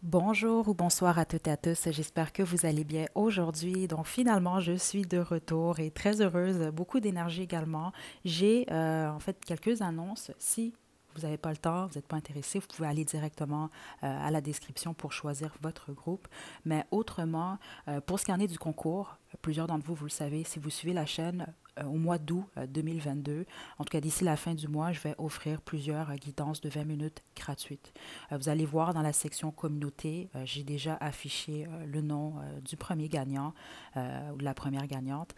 Bonjour ou bonsoir à toutes et à tous. J'espère que vous allez bien aujourd'hui. Donc finalement, je suis de retour et très heureuse, beaucoup d'énergie également. J'ai en fait quelques annonces. Si vous n'avez pas le temps, vous n'êtes pas intéressé, vous pouvez aller directement à la description pour choisir votre groupe. Mais autrement, pour ce qui en est du concours, plusieurs d'entre vous, vous le savez, si vous suivez la chaîne, au mois d'août 2022. En tout cas, d'ici la fin du mois, je vais offrir plusieurs guidances de 20 minutes gratuites. Vous allez voir dans la section communauté, j'ai déjà affiché le nom du premier gagnant ou de la première gagnante.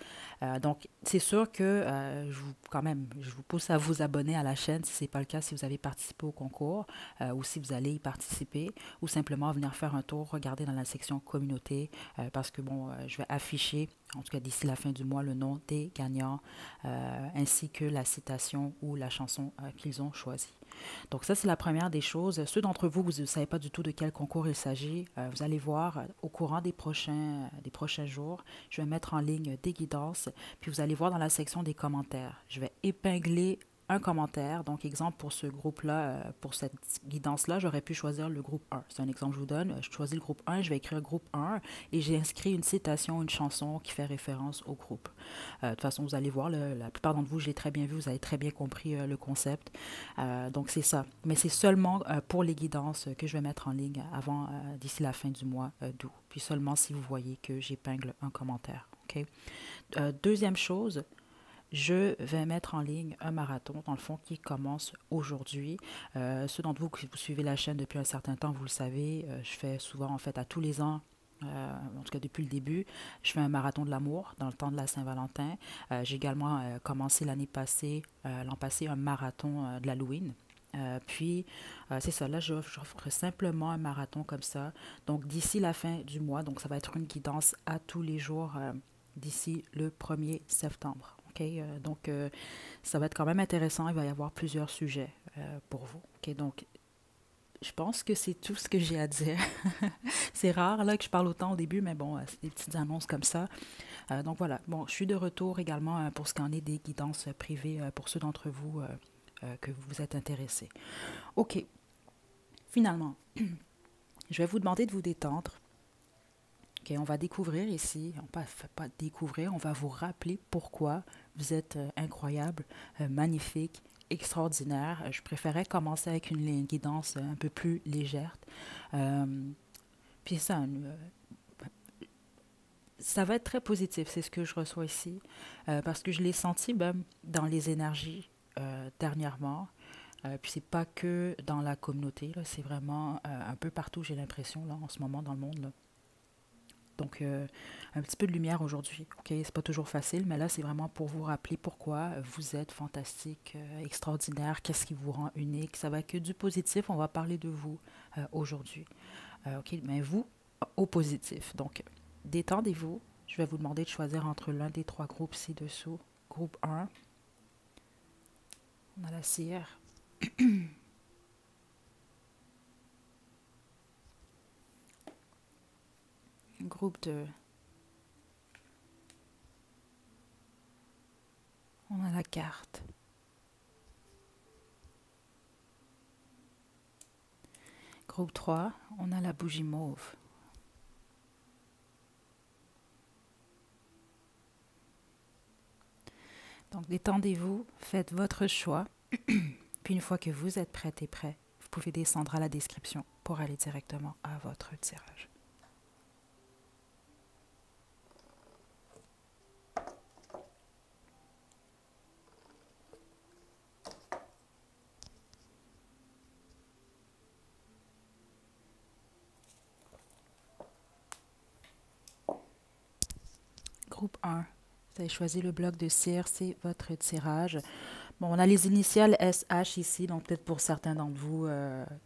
Donc, c'est sûr que quand même, je vous pousse à vous abonner à la chaîne si ce n'est pas le cas, si vous avez participé au concours ou si vous allez y participer ou simplement venir faire un tour, regarder dans la section communauté parce que bon, je vais afficher en tout cas d'ici la fin du mois, le nom des gagnants ainsi que la citation ou la chanson qu'ils ont choisie. Donc ça, c'est la première des choses. Ceux d'entre vous, vous ne savez pas du tout de quel concours il s'agit, vous allez voir au courant des prochains jours, je vais mettre en ligne des guidances, puis vous allez voir dans la section des commentaires. Je vais épingler un commentaire. Donc, exemple, pour ce groupe-là, pour cette guidance-là, j'aurais pu choisir le groupe 1. C'est un exemple que je vous donne. Je choisis le groupe 1, je vais écrire groupe 1 et j'ai inscrit une citation, une chanson qui fait référence au groupe. De toute façon, vous allez voir, la plupart d'entre vous, je l'ai très bien vu, vous avez très bien compris le concept. Donc, c'est ça. Mais c'est seulement pour les guidances que je vais mettre en ligne avant, d'ici la fin du mois d'août. Puis seulement si vous voyez que j'épingle un commentaire. OK? Deuxième chose, je vais mettre en ligne un marathon, dans le fond, qui commence aujourd'hui. Ceux d'entre vous qui vous suivez la chaîne depuis un certain temps, vous le savez, je fais souvent, en fait, à tous les ans, en tout cas depuis le début, je fais un marathon de l'amour dans le temps de la Saint-Valentin. J'ai également commencé l'an passé, un marathon de l'Halloween. C'est ça, là, j'offre simplement un marathon comme ça. Donc, d'ici la fin du mois, donc ça va être une guidance à tous les jours d'ici le 1er septembre. OK? Ça va être quand même intéressant. Il va y avoir plusieurs sujets pour vous. OK? Donc, je pense que c'est tout ce que j'ai à dire. C'est rare là que je parle autant au début, mais bon, c'est des petites annonces comme ça. Donc voilà. Bon, je suis de retour également pour ce qu'en est des guidances privées pour ceux d'entre vous que vous êtes intéressés. OK. Finalement, je vais vous demander de vous détendre. OK, on va découvrir ici, on ne va pas découvrir, on va vous rappeler pourquoi vous êtes incroyable, magnifique, extraordinaire. Je préférais commencer avec une guidance un peu plus légère. Euh, puis ça va être très positif, c'est ce que je reçois ici, parce que je l'ai senti même dans les énergies dernièrement. Puis c'est pas que dans la communauté, là, c'est vraiment un peu partout, j'ai l'impression, là, en ce moment dans le monde. Là. Donc, un petit peu de lumière aujourd'hui. OK, c'est pas toujours facile, mais là, c'est vraiment pour vous rappeler pourquoi vous êtes fantastique, extraordinaire, qu'est-ce qui vous rend unique. Ça va être que du positif. On va parler de vous aujourd'hui. OK, mais vous, au positif. Donc, détendez-vous. Je vais vous demander de choisir entre l'un des trois groupes ci-dessous. Groupe 1, on a la cire. Groupe 2, on a la carte. Groupe 3, on a la bougie mauve. Donc détendez-vous, faites votre choix. Puis une fois que vous êtes prête et prêt, vous pouvez descendre à la description pour aller directement à votre tirage. Groupe 1, vous avez choisi le bloc de cire, c'est votre tirage. Bon, on a les initiales SH ici, donc peut-être pour certains d'entre vous,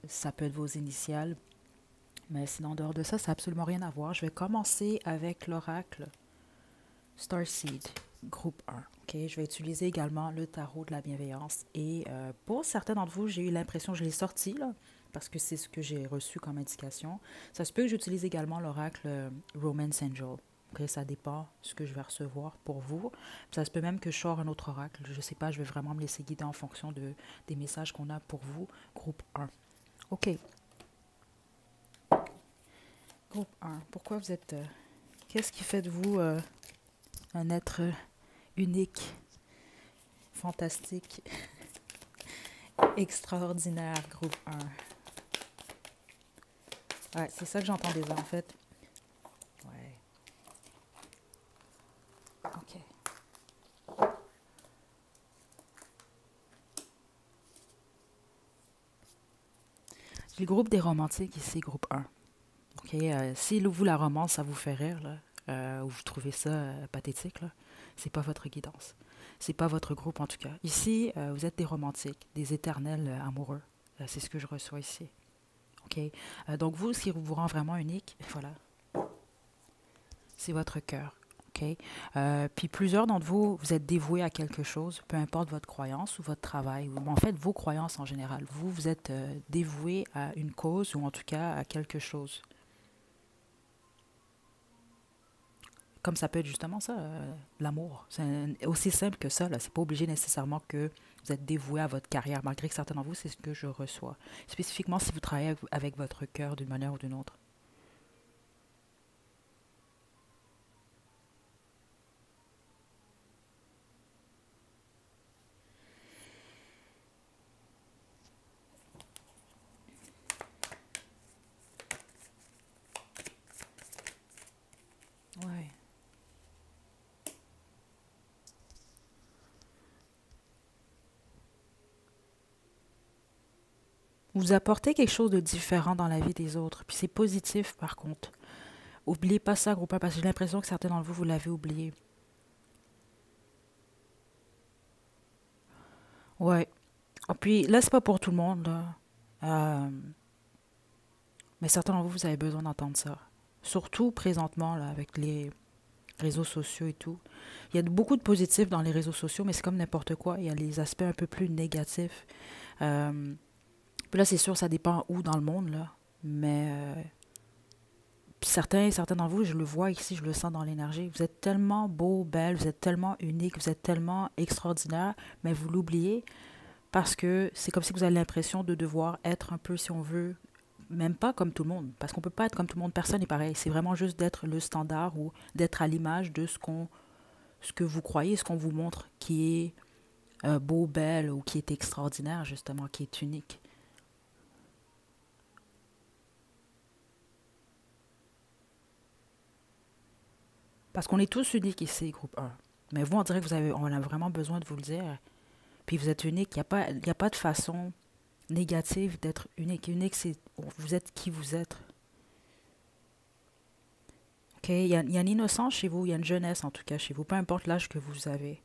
ça peut être vos initiales. Mais sinon, en dehors de ça, ça n'a absolument rien à voir. Je vais commencer avec l'oracle Starseed, groupe 1. Okay? Je vais utiliser également le tarot de la bienveillance. Et pour certains d'entre vous, j'ai eu l'impression, je l'ai sorti là, parce que c'est ce que j'ai reçu comme indication. Ça se peut que j'utilise également l'oracle Romance Angel. Okay? Ça dépend de ce que je vais recevoir pour vous. Ça se peut même que je sors un autre oracle. Je ne sais pas, je vais vraiment me laisser guider en fonction des messages qu'on a pour vous, groupe 1. OK. Groupe un, pourquoi vous êtes... qu'est-ce qui fait de vous un être unique, fantastique, extraordinaire, groupe un? Ouais, c'est ça que j'entends déjà, en fait. Ouais. OK. Le groupe des romantiques ici, groupe un. OK. Si vous, la romance, ça vous fait rire, là, ou vous trouvez ça pathétique, là, c'est pas votre guidance. C'est pas votre groupe, en tout cas. Ici, vous êtes des romantiques, des éternels amoureux. C'est ce que je reçois ici. OK. Donc, vous, ce qui vous rend vraiment unique, voilà, c'est votre cœur. OK? Puis plusieurs d'entre vous, vous êtes dévoués à quelque chose, peu importe votre croyance ou votre travail, ou en fait vos croyances en général. Vous, vous êtes dévoués à une cause ou en tout cas à quelque chose. Comme ça peut être justement ça, l'amour. C'est aussi simple que ça. Là. C'est pas obligé nécessairement que vous êtes dévoué à votre carrière, malgré que certains d'entre vous, c'est ce que je reçois. Spécifiquement si vous travaillez avec votre cœur d'une manière ou d'une autre. Ouais. Vous apportez quelque chose de différent dans la vie des autres. Puis c'est positif, par contre. Oubliez pas ça, groupe 1, parce que j'ai l'impression que certains d'entre vous, vous l'avez oublié. Ouais. Et puis là, c'est pas pour tout le monde, là. Euh, mais certains d'entre vous, vous avez besoin d'entendre ça. Surtout présentement, là, avec les réseaux sociaux et tout. Il y a beaucoup de positifs dans les réseaux sociaux, mais c'est comme n'importe quoi. Il y a les aspects un peu plus négatifs. Euh, Puis là, c'est sûr, ça dépend où dans le monde, là. Mais certains d'entre vous, je le vois ici, je le sens dans l'énergie. Vous êtes tellement beau, belle, vous êtes tellement unique, vous êtes tellement extraordinaire, mais vous l'oubliez parce que c'est comme si vous avez l'impression de devoir être un peu, si on veut, même pas comme tout le monde. Parce qu'on peut pas être comme tout le monde, personne n'est pareil. C'est vraiment juste d'être le standard ou d'être à l'image de ce que vous croyez, ce qu'on vous montre qui est beau, belle ou qui est extraordinaire, justement, qui est unique. Parce qu'on est tous uniques ici, groupe un. Mais vous, on dirait que on a vraiment besoin de vous le dire. Puis vous êtes unique. Il y a pas de façon négative d'être unique. Unique, c'est vous êtes qui vous êtes. OK? Il y a une innocence chez vous. Il y a une jeunesse, en tout cas, chez vous. Peu importe l'âge que vous avez.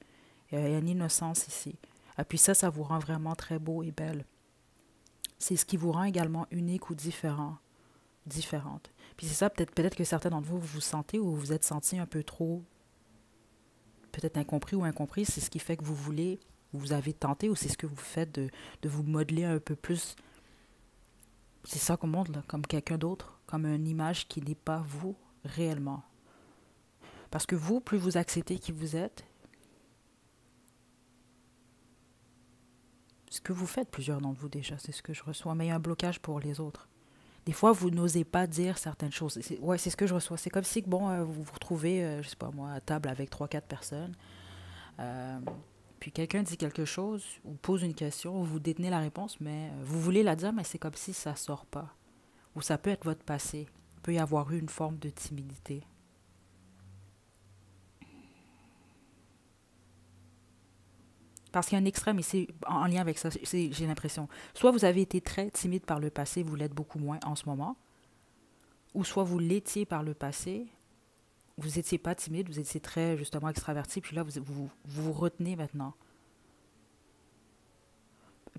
Il y a une innocence ici. Et puis ça vous rend vraiment très beau et belle. C'est ce qui vous rend également unique ou différente. Puis c'est ça, peut-être que certains d'entre vous, vous vous sentez ou vous vous êtes senti un peu trop, peut-être incompris ou incompris. C'est ce qui fait que vous voulez, vous avez tenté ou c'est ce que vous faites de vous modeler un peu plus. C'est ça qu'on montre, là, comme quelqu'un d'autre, comme une image qui n'est pas vous réellement. Parce que vous, plus vous acceptez qui vous êtes, ce que vous faites, plusieurs d'entre vous déjà, c'est ce que je reçois, mais il y a un blocage pour les autres. Des fois, vous n'osez pas dire certaines choses. Ouais, c'est ce que je reçois. C'est comme si, bon, vous vous retrouvez, je sais pas moi, à table avec trois, quatre personnes. Euh, Puis quelqu'un dit quelque chose ou pose une question, vous détenez la réponse, mais vous voulez la dire, mais c'est comme si ça sort pas. Ou ça peut être votre passé. Il peut y avoir eu une forme de timidité. Parce qu'il y a un extrême ici en lien avec ça, j'ai l'impression. Soit vous avez été très timide par le passé, vous l'êtes beaucoup moins en ce moment, ou soit vous l'étiez par le passé, vous n'étiez pas timide, vous étiez très justement extraverti, puis là vous retenez maintenant.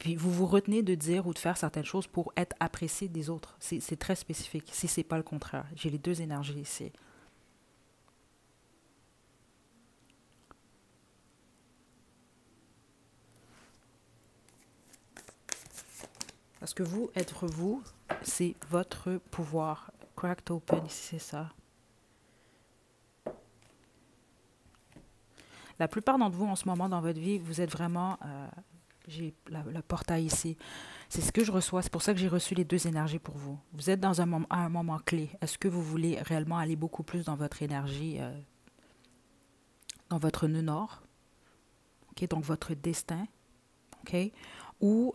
Puis vous vous retenez de dire ou de faire certaines choses pour être apprécié des autres. C'est très spécifique, si c'est pas le contraire. J'ai les deux énergies ici. Parce que vous, être vous, c'est votre pouvoir. Cracked open, ici, c'est ça. La plupart d'entre vous, en ce moment, dans votre vie, vous êtes vraiment J'ai le portail ici. C'est ce que je reçois. C'est pour ça que j'ai reçu les deux énergies pour vous. Vous êtes dans à un moment clé. Est-ce que vous voulez réellement aller beaucoup plus dans votre énergie, dans votre nœud nord, ok, donc votre destin, ok, ou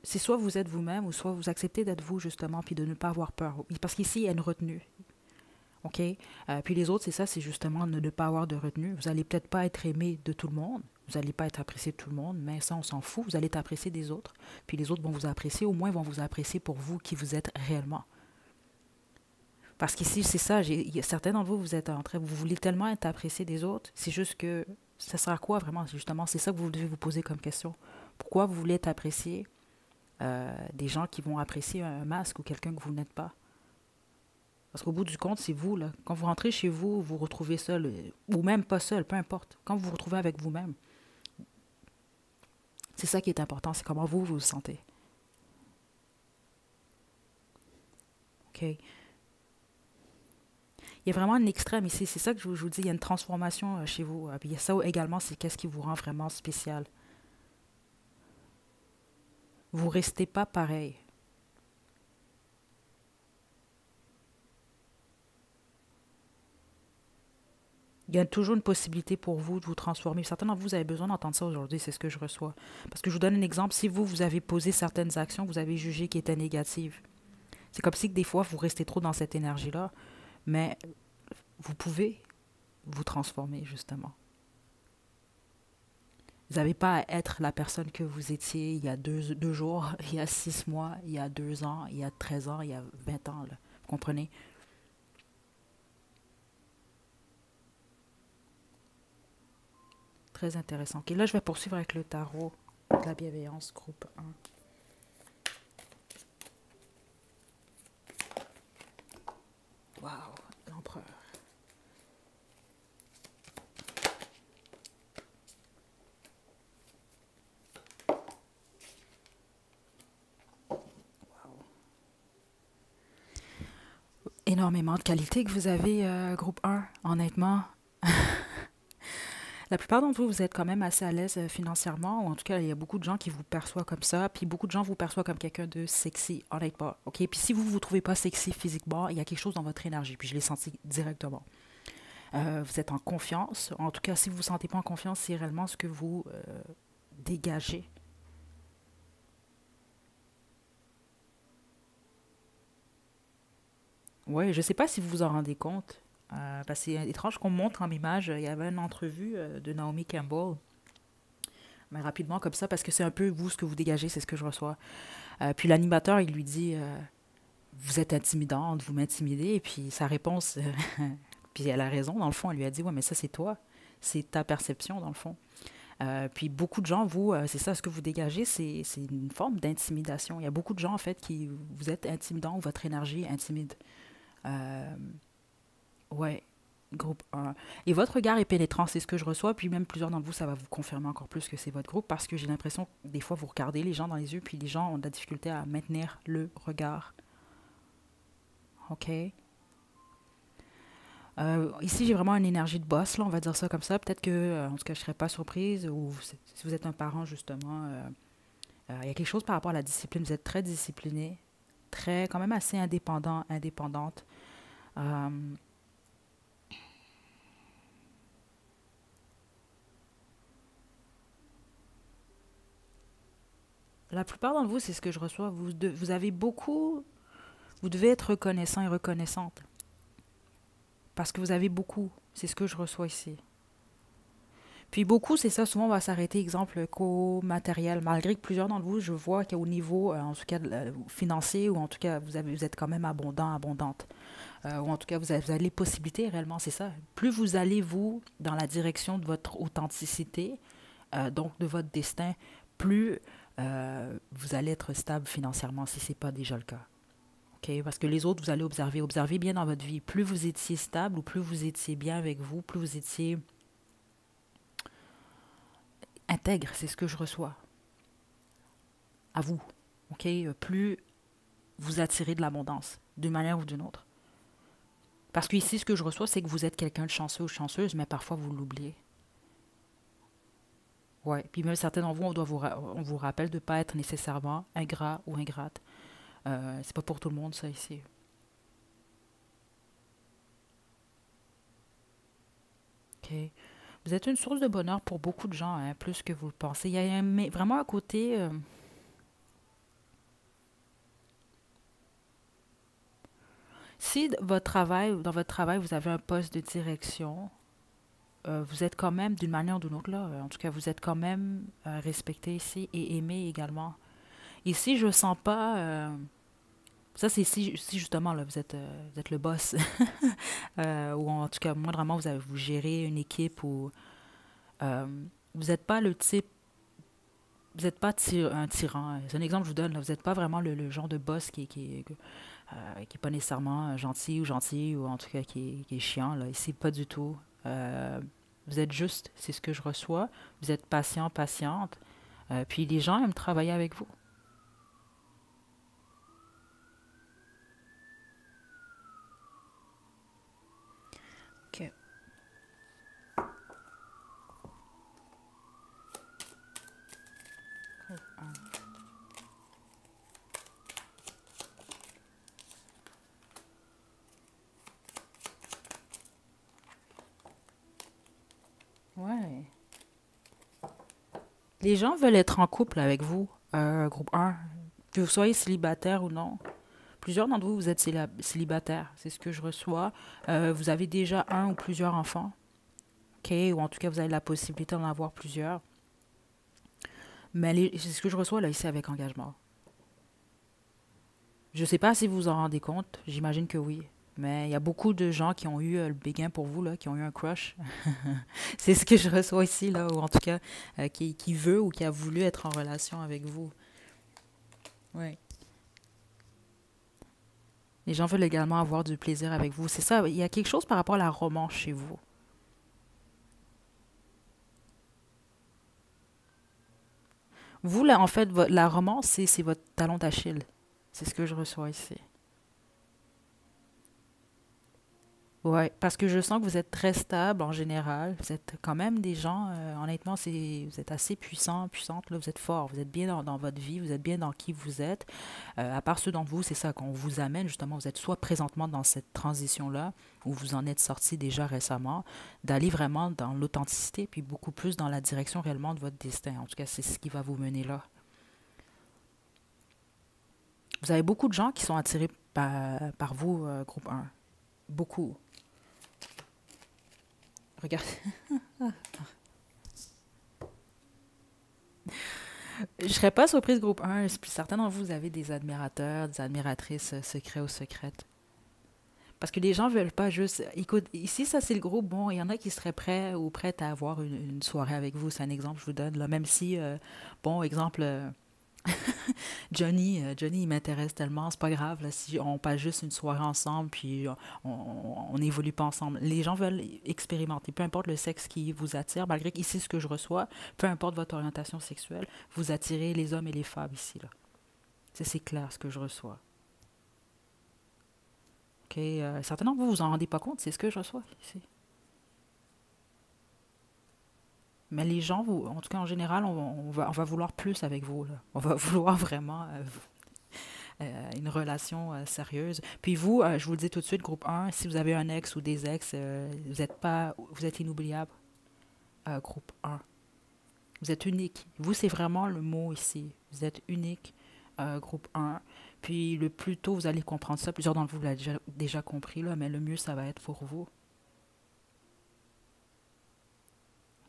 c'est soit vous êtes vous-même, ou soit vous acceptez d'être vous, justement, puis de ne pas avoir peur. Parce qu'ici, il y a une retenue. OK? Puis les autres, c'est ça, c'est justement ne pas avoir de retenue. Vous n'allez peut-être pas être aimé de tout le monde. Vous n'allez pas être apprécié de tout le monde, mais ça, on s'en fout. Vous allez être apprécié des autres. Puis les autres vont vous apprécier. Au moins, ils vont vous apprécier pour vous, qui vous êtes réellement. Parce qu'ici, c'est ça. Certains d'entre vous, vous êtes en train, vous voulez tellement être apprécié des autres. C'est juste que ça sert à quoi vraiment? Justement, c'est ça que vous devez vous poser comme question. Pourquoi vous voulez être apprécié des gens qui vont apprécier un masque ou quelqu'un que vous n'êtes pas? Parce qu'au bout du compte, c'est vous, là. Quand vous rentrez chez vous, vous vous retrouvez seul, ou même pas seul, peu importe. Quand vous vous retrouvez avec vous-même, c'est ça qui est important, c'est comment vous vous sentez. OK? Il y a vraiment un extrême ici, c'est ça que je vous dis, il y a une transformation chez vous. Puis il y a ça également, c'est qu'est-ce qui vous rend vraiment spécial. Vous restez pas pareil. Il y a toujours une possibilité pour vous de vous transformer. Certains d'entre vous, vous avez besoin d'entendre ça aujourd'hui, c'est ce que je reçois. Parce que je vous donne un exemple, si vous avez posé certaines actions que vous avez jugées qui étaient négatives, c'est comme si que des fois, vous restez trop dans cette énergie-là, mais vous pouvez vous transformer, justement. Vous n'avez pas à être la personne que vous étiez il y a deux jours, il y a 6 mois, il y a 2 ans, il y a 13 ans, il y a 20 ans. Là. Vous comprenez? Très intéressant. Ok, là, je vais poursuivre avec le tarot de la bienveillance, groupe 1. Wow, l'empereur. Énormément de qualités que vous avez, groupe 1, honnêtement. La plupart d'entre vous, vous êtes quand même assez à l'aise financièrement, ou en tout cas, il y a beaucoup de gens qui vous perçoivent comme ça, puis beaucoup de gens vous perçoivent comme quelqu'un de sexy, honnêtement. OK? Puis si vous ne vous trouvez pas sexy physiquement, il y a quelque chose dans votre énergie, puis je l'ai senti directement. Vous êtes en confiance. En tout cas, si vous ne vous sentez pas en confiance, c'est réellement ce que vous dégagez. Oui, je ne sais pas si vous vous en rendez compte. Parce que c'est étrange qu'on montre en image. Il y avait une entrevue de Naomi Campbell. Mais rapidement comme ça, parce que c'est un peu vous, ce que vous dégagez, c'est ce que je reçois. Puis l'animateur, il lui dit vous êtes intimidante, vous m'intimidez. Et puis sa réponse, puis elle a raison, dans le fond, elle lui a dit ouais, mais ça, c'est toi. C'est ta perception, dans le fond. Puis beaucoup de gens, vous, c'est ça, ce que vous dégagez, c'est une forme d'intimidation. Il y a beaucoup de gens, en fait, qui vous êtes intimidants ou votre énergie intimide. Euh, ouais, groupe 1. Et votre regard est pénétrant, c'est ce que je reçois. Puis même plusieurs d'entre vous, ça va vous confirmer encore plus que c'est votre groupe parce que j'ai l'impression que des fois, vous regardez les gens dans les yeux, puis les gens ont de la difficulté à maintenir le regard. OK? Ici, j'ai vraiment une énergie de boss, là, on va dire ça comme ça. Peut-être que, en tout cas, je ne serais pas surprise, ou si vous êtes un parent, justement, il y a quelque chose par rapport à la discipline. Vous êtes très discipliné, très, quand même assez indépendant, indépendante. Euh, la plupart d'entre vous, c'est ce que je reçois. Vous avez beaucoup, vous devez être reconnaissant et reconnaissante. Parce que vous avez beaucoup. C'est ce que je reçois ici. Puis beaucoup, c'est ça, souvent on va s'arrêter, exemple, qu'au matériel, malgré que plusieurs d'entre vous, je vois qu'au niveau, en tout cas financier, ou en tout cas vous êtes quand même abondant, abondante, ou en tout cas vous avez les possibilités réellement, c'est ça. Plus vous allez, vous, dans la direction de votre authenticité, donc de votre destin, plus vous allez être stable financièrement, si ce n'est pas déjà le cas. OK? Parce que les autres, vous allez observer, observez bien dans votre vie. Plus vous étiez stable, ou plus vous étiez bien avec vous, plus vous étiez intègre, c'est ce que je reçois. À vous. OK? Plus vous attirez de l'abondance, d'une manière ou d'une autre. Parce que ici, ce que je reçois, c'est que vous êtes quelqu'un de chanceux ou chanceuse, mais parfois vous l'oubliez. Ouais. Puis même certains d'entre vous, on vous rappelle de ne pas être nécessairement ingrat ou ingrate. C'est pas pour tout le monde, ça, ici. OK. Vous êtes une source de bonheur pour beaucoup de gens, hein, plus que vous le pensez. Il y a vraiment un côté... si dans votre travail, vous avez un poste de direction, vous êtes quand même, d'une manière ou d'une autre, là, en tout cas, vous êtes quand même respecté ici et aimé également. Ici, je sens pas... ça, c'est si justement, là, vous êtes le boss. Ou en tout cas, moindrement, vous gérez une équipe ou... euh, vous n'êtes pas le type... Vous n'êtes pas un tyran. C'est un exemple que je vous donne. Là. Vous n'êtes pas vraiment le genre de boss qui est pas nécessairement gentil ou en tout cas qui est chiant. Là. Ici, pas du tout. Vous êtes juste, c'est ce que je reçois. Vous êtes patient, patiente. Puis les gens aiment travailler avec vous. OK. Ouais. Les gens veulent être en couple avec vous, groupe un. Que vous soyez célibataire ou non. Plusieurs d'entre vous, vous êtes célibataire. C'est ce que je reçois. Vous avez déjà un ou plusieurs enfants. OK? Ou en tout cas, vous avez la possibilité d'en avoir plusieurs. Mais c'est ce que je reçois là ici avec engagement. Je ne sais pas si vous vous en rendez compte. J'imagine que oui. Mais il y a beaucoup de gens qui ont eu le béguin pour vous, là, qui ont eu un crush. C'est ce que je reçois ici, là, ou en tout cas, qui veut ou qui a voulu être en relation avec vous. Oui. Les gens veulent également avoir du plaisir avec vous. C'est ça, il y a quelque chose par rapport à la romance chez vous. Vous, là, en fait, la romance, c'est votre talon d'Achille. C'est ce que je reçois ici. Ouais, parce que je sens que vous êtes très stable en général. Vous êtes quand même des gens, honnêtement, vous êtes assez puissant, puissante, là, vous êtes fort, vous êtes bien dans votre vie, vous êtes bien dans qui vous êtes. À part ceux d'entre vous, c'est ça qu'on vous amène justement, vous êtes soit présentement dans cette transition-là, où vous en êtes sorti déjà récemment, d'aller vraiment dans l'authenticité, puis beaucoup plus dans la direction réellement de votre destin. En tout cas, c'est ce qui va vous mener là. Vous avez beaucoup de gens qui sont attirés par vous, groupe un. Beaucoup. Regardez. Je serais pas surprise, groupe un. Certains d'entre vous, vous avez des admirateurs, des admiratrices secrets ou secrètes. Parce que les gens veulent pas juste... Écoute, ici, ça, c'est le groupe. Bon, il y en a qui seraient prêts ou prêtes à avoir une soirée avec vous. C'est un exemple que je vous donne. Là. Même si, bon, exemple, Johnny, il m'intéresse tellement. C'est pas grave là, si on passe juste une soirée ensemble, puis on n'évolue pas ensemble. Les gens veulent expérimenter. Peu importe le sexe qui vous attire, malgré qu'ici, ce que je reçois, peu importe votre orientation sexuelle, vous attirez les hommes et les femmes ici. Là. C'est clair ce que je reçois. OK? Certainement, vous vous en rendez pas compte, c'est ce que je reçois ici. Mais les gens, en tout cas en général, on va vouloir plus avec vous. Là. On va vouloir vraiment une relation sérieuse. Puis vous, je vous le dis tout de suite, groupe un, si vous avez un ex ou des ex, vous êtes inoubliable, groupe un. Vous êtes unique. Vous, c'est vraiment le mot ici. Vous êtes unique, groupe un. Puis le plus tôt vous allez comprendre ça, plusieurs d'entre vous l'avez déjà compris, là, mais le mieux, ça va être pour vous.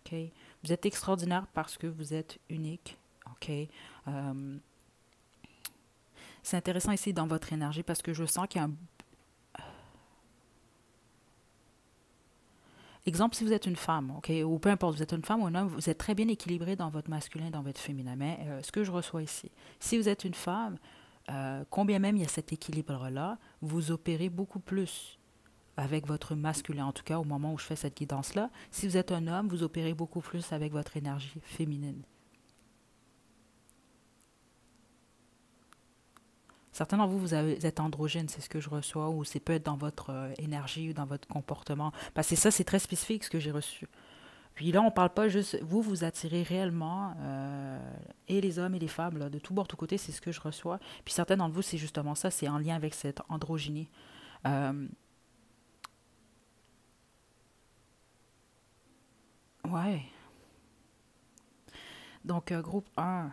OK? Vous êtes extraordinaire parce que vous êtes unique. OK? Euh, c'est intéressant ici dans votre énergie parce que je sens qu'il y a un... Exemple, si vous êtes une femme, OK? Ou peu importe, vous êtes une femme ou un homme, vous êtes très bien équilibré dans votre masculin, dans votre féminin. Mais ce que je reçois ici, si vous êtes une femme, combien même il y a cet équilibre-là, vous opérez beaucoup plus avec votre masculin, en tout cas au moment où je fais cette guidance-là. Si vous êtes un homme, vous opérez beaucoup plus avec votre énergie féminine. Certains d'entre vous, vous êtes androgyne, c'est ce que je reçois, ou c'est peut-être dans votre énergie ou dans votre comportement. Parce que ça, c'est très spécifique ce que j'ai reçu. Puis là, on parle pas juste, vous, vous attirez réellement, et les hommes et les femmes, là, de tout bord, de tout côté, c'est ce que je reçois. Puis certains d'entre vous, c'est justement ça, c'est en lien avec cette androgynie. Euh, ouais. Donc, groupe un,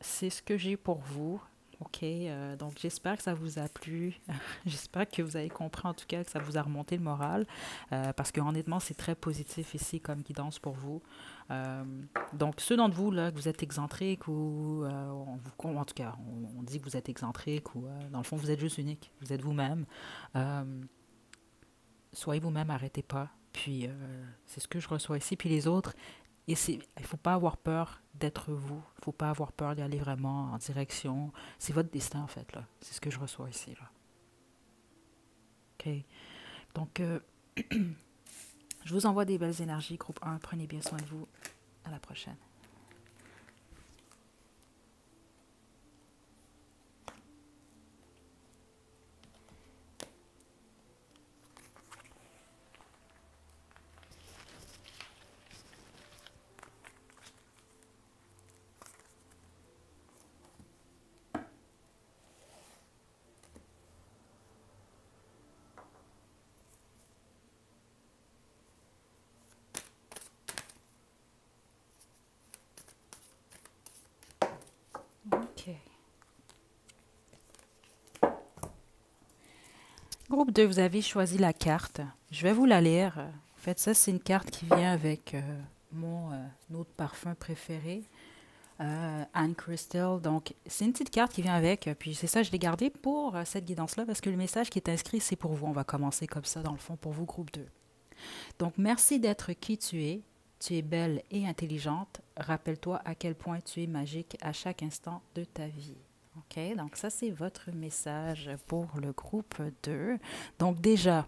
c'est ce que j'ai pour vous. OK, donc j'espère que ça vous a plu. J'espère que vous avez compris en tout cas que ça vous a remonté le moral. Parce que honnêtement, c'est très positif ici comme guidance pour vous. Euh, donc, ceux d'entre vous, là, que vous êtes excentriques ou en tout cas, on dit que vous êtes excentrique ou dans le fond, vous êtes juste unique. Vous êtes vous-même. Euh, Soyez vous-même, arrêtez pas. Puis, c'est ce que je reçois ici. Puis les autres, et c'est, il ne faut pas avoir peur d'être vous. Il ne faut pas avoir peur d'y aller vraiment en direction. C'est votre destin, en fait, là. C'est ce que je reçois ici, là. OK. Donc, je vous envoie des belles énergies, groupe un. Prenez bien soin de vous. À la prochaine. OK. Groupe 2, vous avez choisi la carte. Je vais vous la lire. En fait, ça, c'est une carte qui vient avec mon autre parfum préféré. Anne Crystal. Donc, c'est une petite carte qui vient avec. Puis c'est ça, je l'ai gardée pour cette guidance-là parce que le message qui est inscrit, c'est pour vous. On va commencer comme ça, dans le fond, pour vous, groupe 2. Donc, merci d'être qui tu es. Tu es belle et intelligente. Rappelle-toi à quel point tu es magique à chaque instant de ta vie. OK? Donc, ça, c'est votre message pour le groupe 2. Donc, déjà,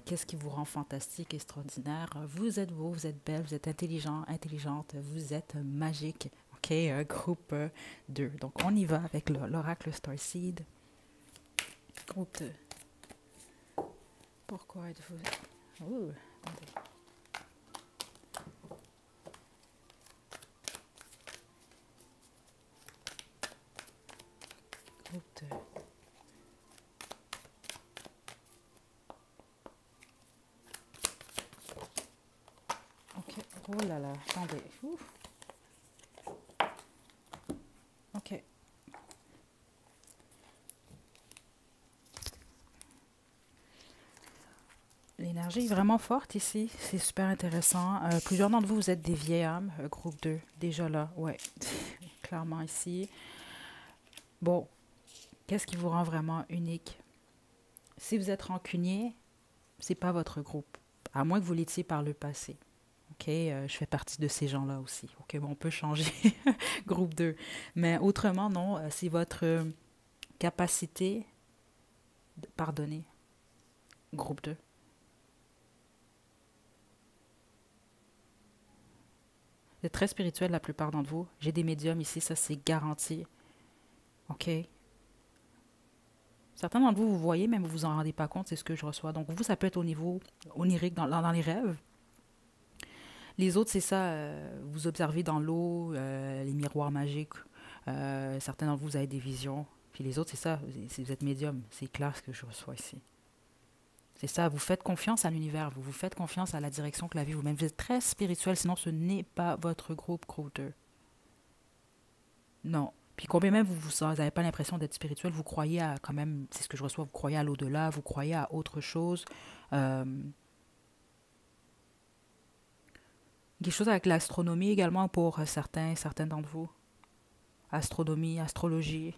qu'est-ce qui vous rend fantastique, extraordinaire? Vous êtes beau, vous êtes belle, vous êtes intelligent, intelligente, vous êtes magique. OK, groupe 2. Donc, on y va avec l'oracle Starseed. Groupe 2. Pourquoi êtes-vous... Oh, attendez. Groupe 2. OK. Oh là là, attendez. Ouf. OK. L'énergie est vraiment forte ici. C'est super intéressant. Plusieurs d'entre vous, vous êtes des vieilles âmes. Groupe 2, déjà là. Ouais, clairement ici. Bon, qu'est-ce qui vous rend vraiment unique? Si vous êtes rancunier, c'est pas votre groupe. À moins que vous l'étiez par le passé. OK, je fais partie de ces gens-là aussi. OK, bon, on peut changer. Groupe 2. Mais autrement, non, c'est votre capacité de pardonner. Groupe 2. Vous êtes très spirituel, la plupart d'entre vous. J'ai des médiums ici, ça c'est garanti. OK? Certains d'entre vous, vous voyez, même vous vous en rendez pas compte, c'est ce que je reçois. Donc vous, ça peut être au niveau onirique, dans les rêves. Les autres, c'est ça, vous observez dans l'eau, les miroirs magiques. Certains d'entre vous, vous avez des visions. Puis les autres, c'est ça, vous êtes médium. C'est clair ce que je reçois ici. C'est ça, vous faites confiance à l'univers, vous faites confiance à la direction que la vie vous-même. Vous êtes très spirituel, sinon ce n'est pas votre groupe 2. Non. Puis combien même vous n'avez pas l'impression d'être spirituel, vous croyez à quand même, c'est ce que je reçois, vous croyez à l'au-delà, vous croyez à autre chose. Euh, Quelque chose avec l'astronomie également pour certains d'entre vous. Astronomie, astrologie.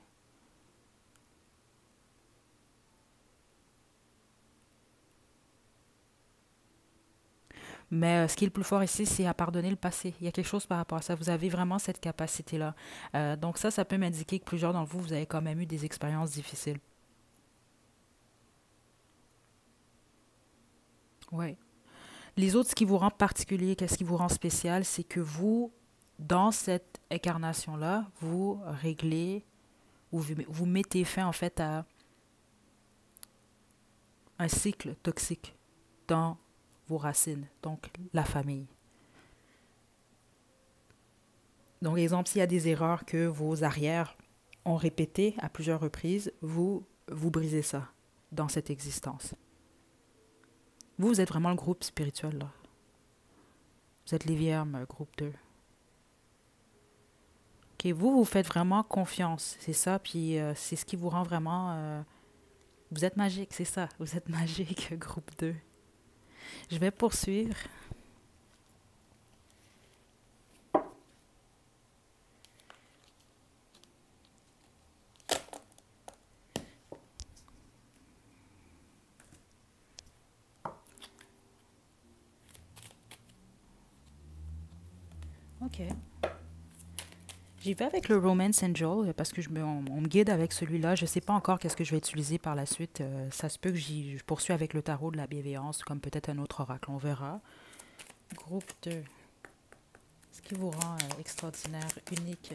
Mais ce qui est le plus fort ici, c'est à pardonner le passé. Il y a quelque chose par rapport à ça. Vous avez vraiment cette capacité-là. Donc ça peut m'indiquer que plusieurs d'entre vous, vous avez quand même eu des expériences difficiles. Oui. Les autres, ce qui vous rend particulier, qu'est-ce qui vous rend spécial, c'est que vous, dans cette incarnation-là, vous réglez, ou vous mettez fin en fait à un cycle toxique dans vos racines, donc la famille. Donc, exemple, s'il y a des erreurs que vos arrières ont répétées à plusieurs reprises, vous brisez ça dans cette existence. Vous êtes vraiment le groupe spirituel, là. Vous êtes les viermes, groupe 2. OK, vous faites vraiment confiance, c'est ça, puis c'est ce qui vous rend vraiment... vous êtes magique, c'est ça, vous êtes magique, groupe 2. Je vais poursuivre. OK. J'y vais avec le Romance Angel parce que on me guide avec celui-là. Je ne sais pas encore qu'est-ce que je vais utiliser par la suite. Ça se peut que je poursuis avec le tarot de la bienveillance, comme peut-être un autre oracle. On verra. Groupe 2. Ce qui vous rend extraordinaire, unique.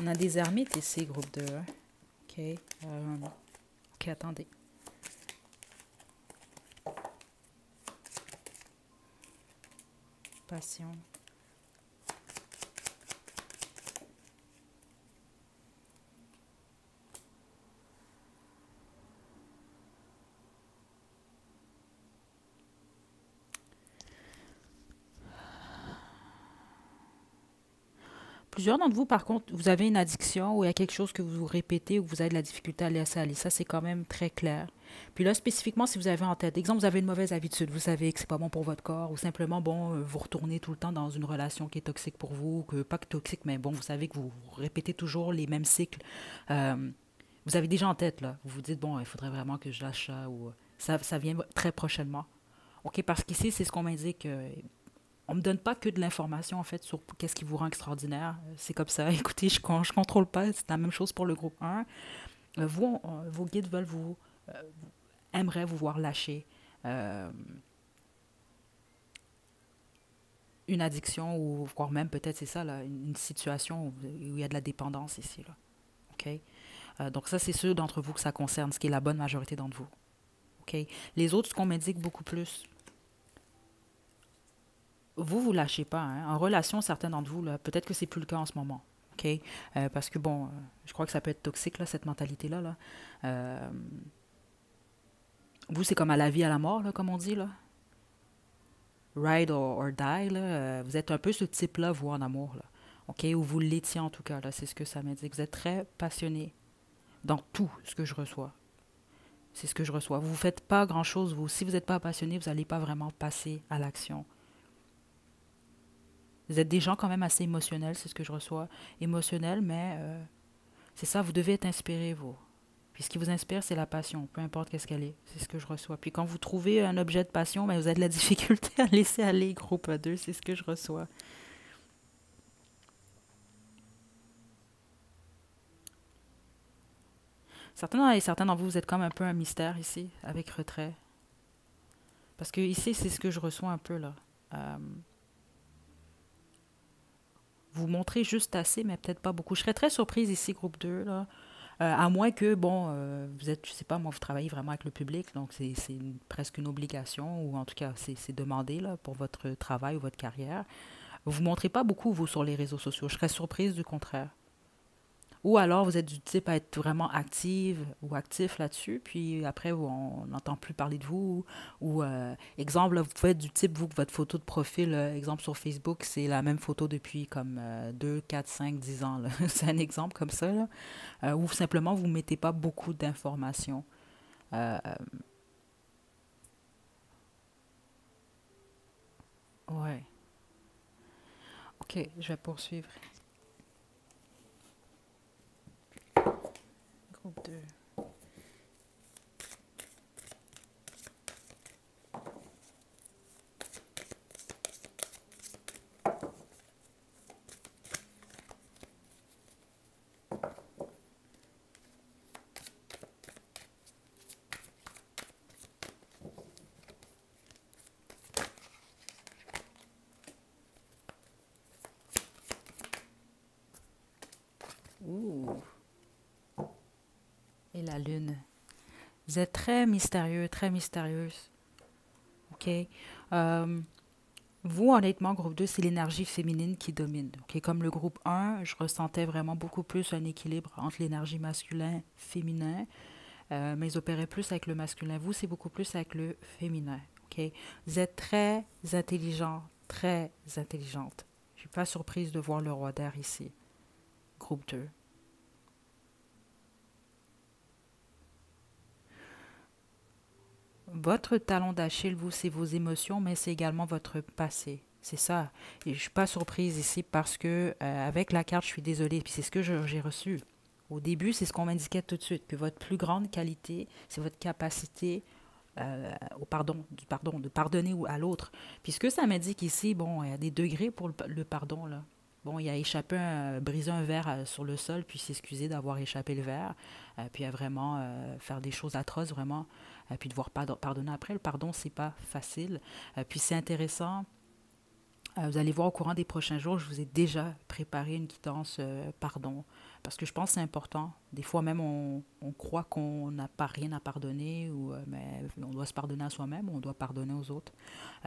On a des ermites ici, groupe 2. Hein? OK. OK, attendez. Passion. Plusieurs d'entre vous, par contre, vous avez une addiction ou il y a quelque chose que vous répétez ou que vous avez de la difficulté à laisser aller. Ça, c'est quand même très clair. Puis là, spécifiquement, si vous avez en tête, exemple, vous avez une mauvaise habitude, vous savez que c'est pas bon pour votre corps ou simplement, bon, vous retournez tout le temps dans une relation qui est toxique pour vous, que pas que toxique, mais bon, vous savez que vous répétez toujours les mêmes cycles. Euh, vous avez déjà en tête, là. Vous vous dites, bon, il faudrait vraiment que je lâche ça ou ça vient très prochainement. OK, parce qu'ici, c'est ce qu'on m'indique. On me donne pas que de l'information, en fait, sur qu'est-ce qui vous rend extraordinaire. C'est comme ça. Écoutez, je contrôle pas. C'est la même chose pour le groupe 1. Vos guides veulent aimeraient vous voir lâcher euh, une addiction ou voire même peut-être, c'est ça, là, une situation où il y a de la dépendance ici, là. OK? Donc ça, c'est ceux d'entre vous que ça concerne, ce qui est la bonne majorité d'entre vous. OK? Les autres, ce qu'on m'indique beaucoup plus, vous lâchez pas. Hein. En relation, certains d'entre vous, là, peut-être que c'est plus le cas en ce moment. OK? Parce que, bon, je crois que ça peut être toxique, là, cette mentalité-là. Là. Euh, vous, c'est comme à la vie, à la mort, là, comme on dit. Là. Ride or die. Là. Vous êtes un peu ce type-là, vous, en amour. Là. OK? Ou vous l'étiez, en tout cas. Là, c'est ce que ça m'indique. Vous êtes très passionné dans tout ce que je reçois. C'est ce que je reçois. Vous ne faites pas grand-chose, vous. Si vous n'êtes pas passionné, vous n'allez pas vraiment passer à l'action. Vous êtes des gens quand même assez émotionnels, c'est ce que je reçois. Émotionnels, mais c'est ça, vous devez être inspiré, vous. Puis ce qui vous inspire, c'est la passion, peu importe qu'est-ce qu'elle est. C'est ce que je reçois. Puis quand vous trouvez un objet de passion, ben, vous avez de la difficulté à laisser aller, groupe 2, c'est ce que je reçois. Certains d'entre vous, vous êtes comme un peu un mystère ici, avec retrait. Parce que ici, c'est ce que je reçois un peu, là. Euh, vous montrez juste assez, mais peut-être pas beaucoup. Je serais très surprise ici, groupe 2 là. À moins que, bon, vous êtes, je sais pas, moi, vous travaillez vraiment avec le public, donc presque une obligation, ou en tout cas, c'est demandé là, pour votre travail ou votre carrière. Vous ne montrez pas beaucoup, vous, sur les réseaux sociaux. Je serais surprise du contraire. Ou alors, vous êtes du type à être vraiment active ou actif là-dessus, puis après, on n'entend plus parler de vous. Ou, exemple, là, vous pouvez être du type, vous, que votre photo de profil, exemple sur Facebook, c'est la même photo depuis comme 2, 4, 5, 10 ans. Là. C'est un exemple comme ça. Là. Ou simplement, vous ne mettez pas beaucoup d'informations. Euh, ouais. OK, je vais poursuivre. Groupe 2. Ouh. Et la lune. Vous êtes très mystérieux, très mystérieuse. OK? Euh, Vous, honnêtement, groupe 2 c'est l'énergie féminine qui domine. OK? Comme le groupe un je ressentais vraiment beaucoup plus un équilibre entre l'énergie masculin féminin, mais ils opéraient plus avec le masculin. Vous, c'est beaucoup plus avec le féminin. OK? Vous êtes très intelligent, très intelligente. Je suis pas surprise de voir le roi d'air ici, groupe 2. Votre talon d'Achille, vous, c'est vos émotions, mais c'est également votre passé. C'est ça. Et je suis pas surprise ici parce que avec la carte, je suis désolée, puis c'est ce que j'ai reçu. Au début, c'est ce qu'on m'indiquait tout de suite, que votre plus grande qualité, c'est votre capacité de pardonner à l'autre. Puis ce que ça m'indique ici, bon, il y a des degrés pour le pardon, là. Bon, il a échappé, brisé un verre sur le sol, puis s'excuser d'avoir échappé le verre, puis à vraiment faire des choses atroces, vraiment, puis devoir pardonner après. Le pardon, c'est pas facile. Puis c'est intéressant. Vous allez voir au courant des prochains jours, je vous ai déjà préparé une quittance pardon. Parce que je pense que c'est important. Des fois même, on croit qu'on n'a pas rien à pardonner, mais on doit se pardonner à soi-même ou on doit pardonner aux autres.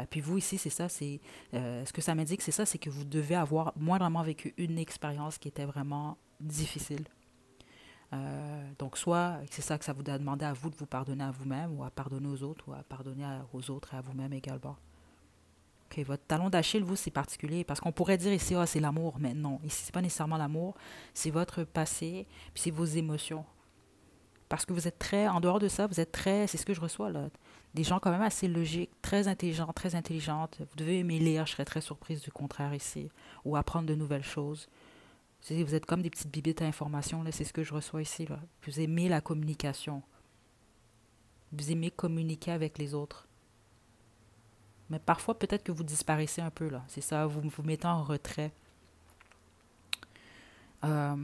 Puis vous, ici, c'est ça. Ce que ça m'indique, c'est ça, c'est que vous devez avoir moindrement vécu une expérience qui était vraiment difficile. Donc, soit c'est ça que ça vous a demandé à vous de vous pardonner à vous-même, ou à pardonner aux autres, ou à pardonner aux autres et à vous-même également. OK, votre talon d'Achille, vous, c'est particulier parce qu'on pourrait dire ici, ah, c'est l'amour, mais non, ici, c'est pas nécessairement l'amour, c'est votre passé, puis c'est vos émotions. Parce que vous êtes très, en dehors de ça, vous êtes très, c'est ce que je reçois là, des gens quand même assez logiques, très intelligents, très intelligentes. Vous devez aimer lire, je serais très surprise du contraire ici, ou apprendre de nouvelles choses. Vous êtes comme des petites bibites à information, là, c'est ce que je reçois ici, là. Vous aimez la communication, vous aimez communiquer avec les autres. Mais parfois, peut-être que vous disparaissez un peu, là. C'est ça, vous vous mettez en retrait. Euh,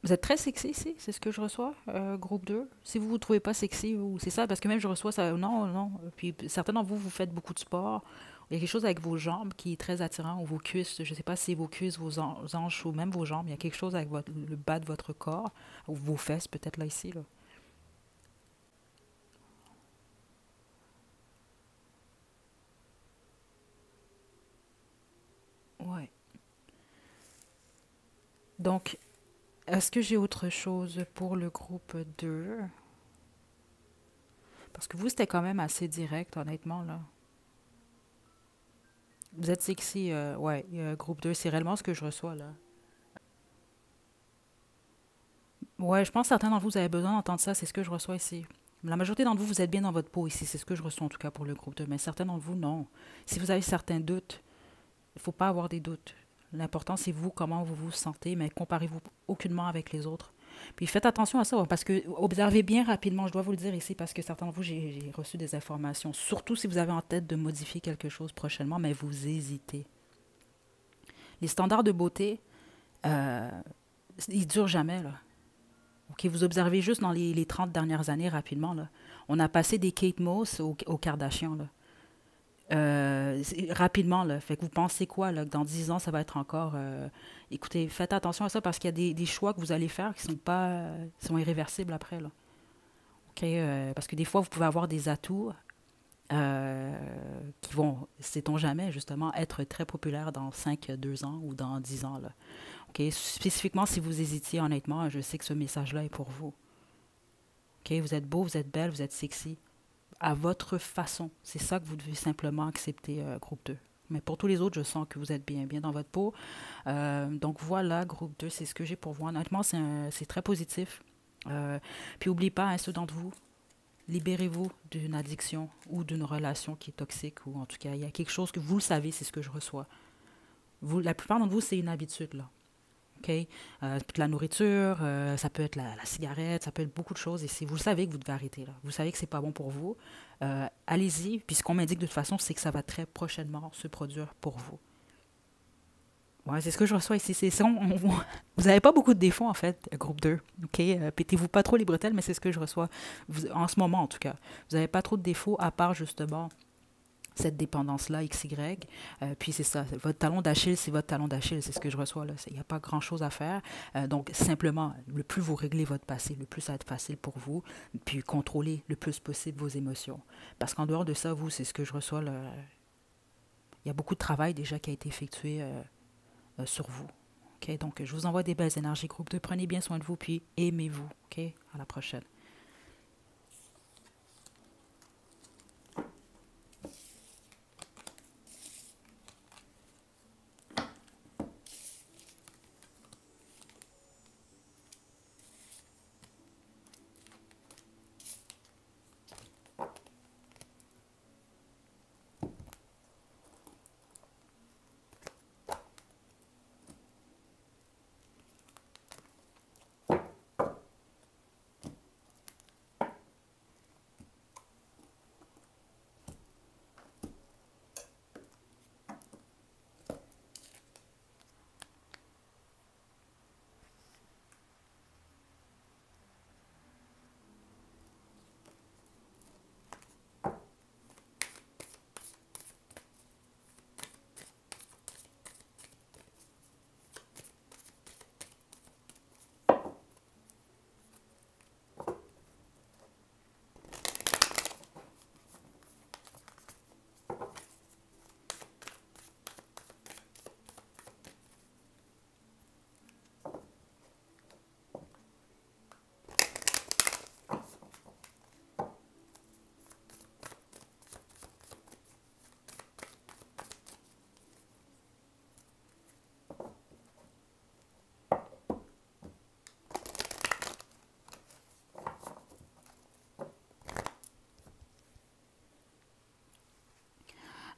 vous êtes très sexy ici, c'est ce que je reçois, groupe 2. Si vous ne vous trouvez pas sexy, ou c'est ça, parce que même je reçois ça, non, non. Puis certains d'entre vous, vous faites beaucoup de sport. Il y a quelque chose avec vos jambes qui est très attirant, ou vos cuisses, je ne sais pas si c'est vos cuisses, vos hanches, ou même vos jambes. Il y a quelque chose avec le bas de votre corps, ou vos fesses, peut-être là, ici, là. Ouais. Donc, est-ce que j'ai autre chose pour le groupe 2? Parce que vous, c'était quand même assez direct, honnêtement, là. Vous êtes sexy, ouais, groupe 2, c'est réellement ce que je reçois, là. Ouais, je pense que certains d'entre vous, vous avez besoin d'entendre ça, c'est ce que je reçois ici. La majorité d'entre vous, vous êtes bien dans votre peau ici, c'est ce que je reçois en tout cas pour le groupe 2, mais certains d'entre vous, non. Si vous avez certains doutes, il ne faut pas avoir des doutes. L'important, c'est vous, comment vous vous sentez, mais comparez-vous aucunement avec les autres. Puis faites attention à ça, parce que observez bien rapidement, je dois vous le dire ici, parce que certains d'entre vous, j'ai reçu des informations, surtout si vous avez en tête de modifier quelque chose prochainement, mais vous hésitez. Les standards de beauté, euh, ils durent jamais, là. OK, vous observez juste dans les 30 dernières années, rapidement, là. On a passé des Kate Moss aux Kardashians, là. Rapidement, là. Fait que vous pensez quoi, là, que dans 10 ans, ça va être encore... écoutez, faites attention à ça parce qu'il y a des choix que vous allez faire qui sont pas... sont irréversibles après, là. OK? Parce que des fois, vous pouvez avoir des atouts qui vont, sait-on jamais, justement, être très populaires dans 2 ans ou dans 10 ans, là. OK? Spécifiquement, si vous hésitiez, honnêtement, je sais que ce message-là est pour vous. OK? Vous êtes beau, vous êtes belle, vous êtes sexy. À votre façon. C'est ça que vous devez simplement accepter, groupe 2. Mais pour tous les autres, je sens que vous êtes bien, bien dans votre peau. Donc voilà, groupe 2, c'est ce que j'ai pour vous. Honnêtement, c'est très positif. Puis n'oubliez pas, hein, ceux d'entre vous, libérez-vous d'une addiction ou d'une relation qui est toxique, ou en tout cas, il y a quelque chose que vous le savez, c'est ce que je reçois. Vous, la plupart d'entre vous, c'est une habitude, là. OK? Ça peut être la nourriture, ça peut être la cigarette, ça peut être beaucoup de choses. Et si vous le savez que vous devez arrêter, là, vous savez que c'est pas bon pour vous, allez-y. Puis ce qu'on m'indique de toute façon, c'est que ça va très prochainement se produire pour vous. Ouais, c'est ce que je reçois ici. C'est ça, vous n'avez pas beaucoup de défauts, en fait, groupe 2. OK? Pétez-vous pas trop les bretelles, mais c'est ce que je reçois. En ce moment, en tout cas. Vous n'avez pas trop de défauts, à part, justement, cette dépendance-là, XY. Puis c'est ça, votre talon d'Achille, c'est votre talon d'Achille, c'est ce que je reçois là. Il n'y a pas grand-chose à faire. Donc simplement, le plus vous réglez votre passé, le plus ça va être facile pour vous, puis contrôler le plus possible vos émotions. Parce qu'en dehors de ça, vous, c'est ce que je reçois là. Il y a beaucoup de travail déjà qui a été effectué sur vous. OK? Donc, je vous envoie des belles énergies, groupe 2. Prenez bien soin de vous, puis aimez-vous. OK? À la prochaine.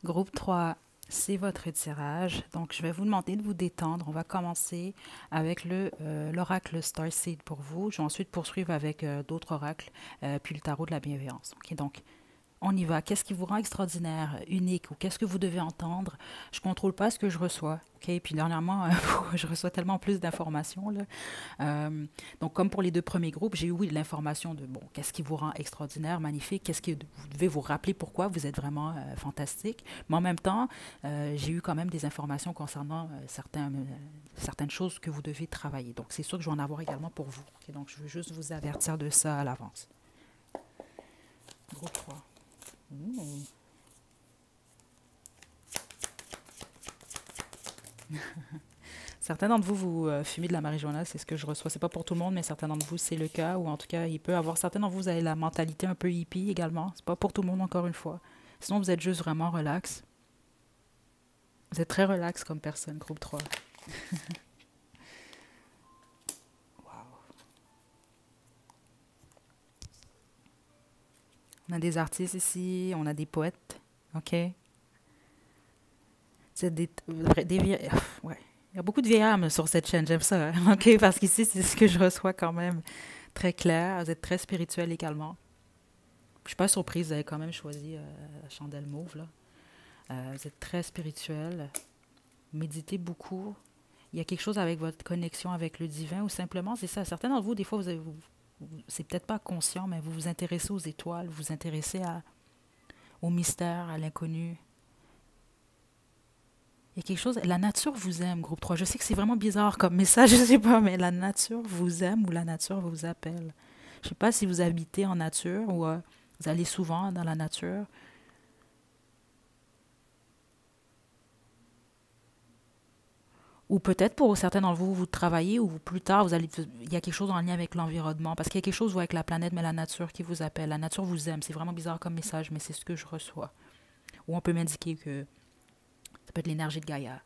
Groupe 3, c'est votre tirage. Donc, je vais vous demander de vous détendre. On va commencer avec l'oracle Starseed pour vous. Je vais ensuite poursuivre avec d'autres oracles, puis le tarot de la bienveillance. OK, donc, on y va. Qu'est-ce qui vous rend extraordinaire, unique, ou qu'est-ce que vous devez entendre? Je ne contrôle pas ce que je reçois. OK? Puis dernièrement, je reçois tellement plus d'informations, là. Donc, comme pour les deux premiers groupes, j'ai eu, oui, l'information de, bon, qu'est-ce qui vous rend extraordinaire, magnifique, qu'est-ce que vous devez vous rappeler pourquoi vous êtes vraiment fantastique. Mais en même temps, j'ai eu quand même des informations concernant certaines choses que vous devez travailler. Donc, c'est sûr que je vais en avoir également pour vous. OK? Donc, je veux juste vous avertir de ça à l'avance. Groupe 3. Mmh. Certains d'entre vous, vous fumez de la marijuana, c'est ce que je reçois. C'est pas pour tout le monde, mais certains d'entre vous, c'est le cas. Ou en tout cas, il peut y avoir certains d'entre vous, vous avez la mentalité un peu hippie également. C'est pas pour tout le monde, encore une fois. Sinon, vous êtes juste vraiment relax. Vous êtes très relax comme personne, groupe 3. Wow. On a des artistes ici, on a des poètes, OK? C'est ouais. Il y a beaucoup de vieillards sur cette chaîne, j'aime ça, hein? OK? Parce qu'ici, c'est ce que je reçois quand même très clair. Vous êtes très spirituel également. Je suis pas surprise, vous avez quand même choisi la chandelle mauve, là. Vous êtes très spirituel. Méditez beaucoup. Il y a quelque chose avec votre connexion avec le divin, ou simplement, c'est ça. Certains d'entre vous, des fois, c'est peut-être pas conscient, mais vous vous intéressez aux étoiles, vous vous intéressez au mystère, à l'inconnu. Il y a quelque chose, la nature vous aime, groupe 3. Je sais que c'est vraiment bizarre comme message, je sais pas, mais la nature vous aime ou la nature vous appelle. Je sais pas si vous habitez en nature ou vous allez souvent dans la nature. Ou peut-être pour certains d'entre vous, vous travaillez ou plus tard, il y a quelque chose en lien avec l'environnement. Parce qu'il y a quelque chose avec la planète, mais la nature qui vous appelle. La nature vous aime. C'est vraiment bizarre comme message, mais c'est ce que je reçois. Ou on peut m'indiquer que ça peut être l'énergie de Gaïa.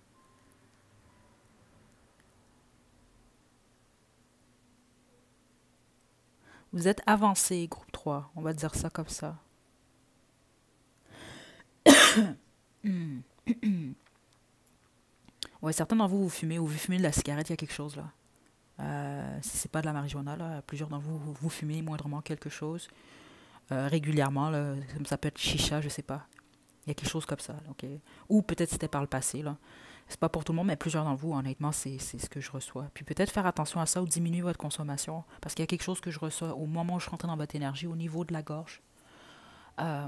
Vous êtes avancé, groupe 3. On va dire ça comme ça. Ouais, certains d'entre vous, vous fumez ou vous fumez de la cigarette, il y a quelque chose là. Si c'est pas de la marijuana, là, plusieurs d'entre vous, vous fumez moindrement quelque chose. Régulièrement, là, ça peut être chicha, je sais pas. Il y a quelque chose comme ça, là, ok? Ou peut-être c'était par le passé, là. C'est pas pour tout le monde, mais plusieurs d'entre vous, honnêtement, c'est ce que je reçois. Puis peut-être faire attention à ça ou diminuer votre consommation, parce qu'il y a quelque chose que je reçois au moment où je rentre dans votre énergie, au niveau de la gorge. Euh,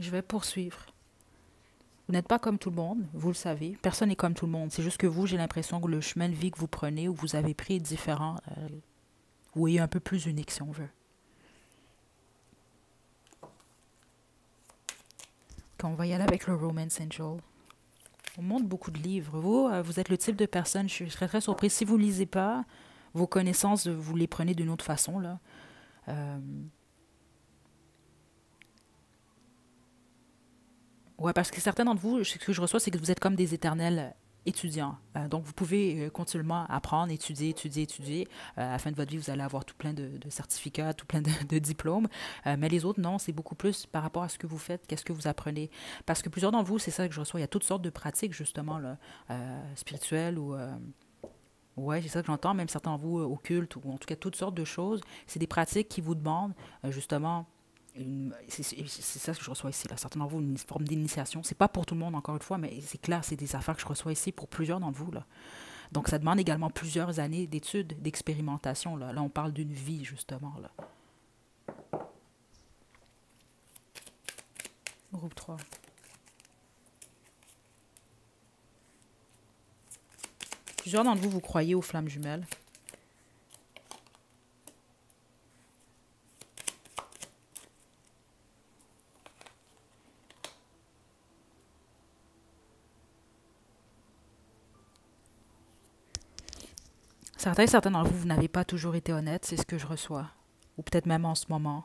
Je vais poursuivre. Vous n'êtes pas comme tout le monde, vous le savez. Personne n'est comme tout le monde. C'est juste que vous, j'ai l'impression que le chemin de vie que vous prenez ou vous avez pris est différent ou est un peu plus unique, si on veut. Quand on va y aller avec le Romance Angel. On montre beaucoup de livres. Vous, vous êtes le type de personne, je serais très surprise. Si vous ne lisez pas, vos connaissances, vous les prenez d'une autre façon, là. Euh, ouais, parce que certains d'entre vous, ce que je reçois, c'est que vous êtes comme des éternels étudiants. Donc, vous pouvez continuellement apprendre, étudier, étudier, étudier. À la fin de votre vie, vous allez avoir tout plein de certificats, tout plein de diplômes. Mais les autres, non, c'est beaucoup plus par rapport à ce que vous faites, qu'est-ce que vous apprenez. Parce que plusieurs d'entre vous, c'est ça que je reçois. Il y a toutes sortes de pratiques, justement, là, spirituelles ou... ouais, c'est ça que j'entends. Même certains d'entre vous, occultes, ou en tout cas toutes sortes de choses. C'est des pratiques qui vous demandent, justement, c'est ça que je reçois ici. Là. Certains d'entre vous, une forme d'initiation. C'est pas pour tout le monde, encore une fois, mais c'est clair, c'est des affaires que je reçois ici pour plusieurs d'entre vous. Là. Donc, ça demande également plusieurs années d'études, d'expérimentation. Là, on parle d'une vie, justement. Là. Groupe 3. Plusieurs d'entre vous, vous croyez aux flammes jumelles. Certains d'entre vous, vous n'avez pas toujours été honnête, c'est ce que je reçois. Ou peut-être même en ce moment.